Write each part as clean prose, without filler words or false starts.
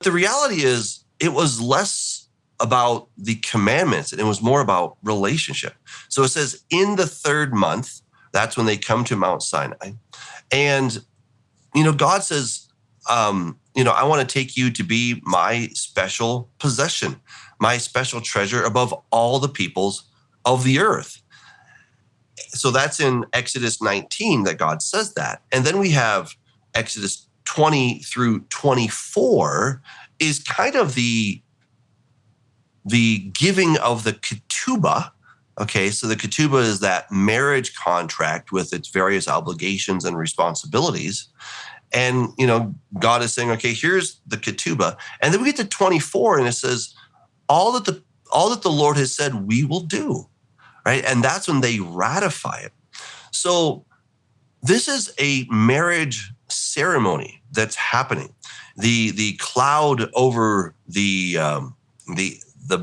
The reality is, it was less about the commandments and it was more about relationship. So it says, in the third month, that's when they come to Mount Sinai. And, God says, I want to take you to be my special possession, my special treasure above all the peoples of the earth. So that's in Exodus 19 that God says that. And then we have Exodus 20 through 24 is kind of the giving of the ketubah. Okay, so the ketubah is that marriage contract with its various obligations and responsibilities. And, God is saying, okay, here's the ketubah. And then we get to 24 and it says, all that the Lord has said we will do, right? And that's when they ratify it. So this is a marriage ceremony that's happening. The cloud over the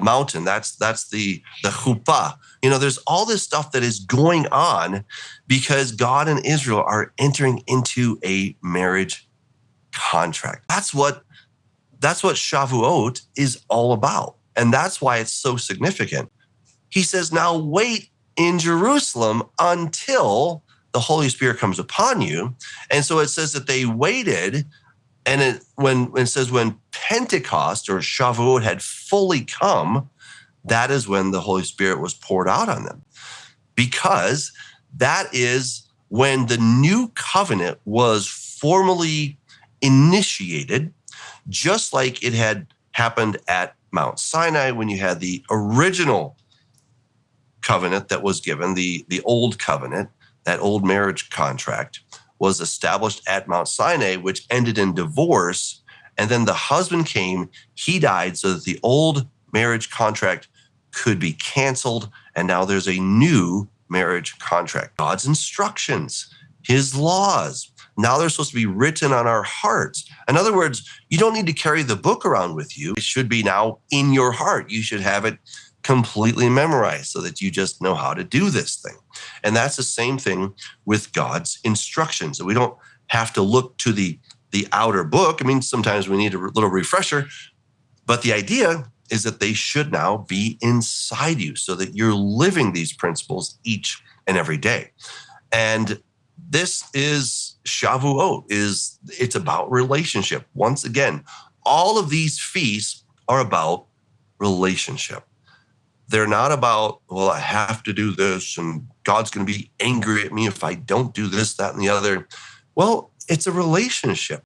mountain, that's the chuppah. There's all this stuff that is going on because God and Israel are entering into a marriage contract. That's what Shavuot is all about. And that's why it's so significant. He says, now wait in Jerusalem until the Holy Spirit comes upon you. And so it says that they waited. And when it says when Pentecost or Shavuot had fully come, that is when the Holy Spirit was poured out on them. Because that is when the new covenant was formally initiated, just like it had happened at Mount Sinai when you had the original covenant that was given, the old covenant, that old marriage contract was established at Mount Sinai, which ended in divorce. And then the husband came, he died so that the old marriage contract could be canceled. And now there's a new marriage contract. God's instructions, his laws, now they're supposed to be written on our hearts. In other words, you don't need to carry the book around with you. It should be now in your heart. You should have it completely memorized so that you just know how to do this thing. And that's the same thing with God's instructions. We don't have to look to the outer book. I mean, sometimes we need a little refresher, but the idea is that they should now be inside you so that you're living these principles each and every day. And this is Shavuot, it's about relationship. Once again, all of these feasts are about relationship. They're not about, well, I have to do this and God's going to be angry at me if I don't do this, that, and the other. Well, it's a relationship.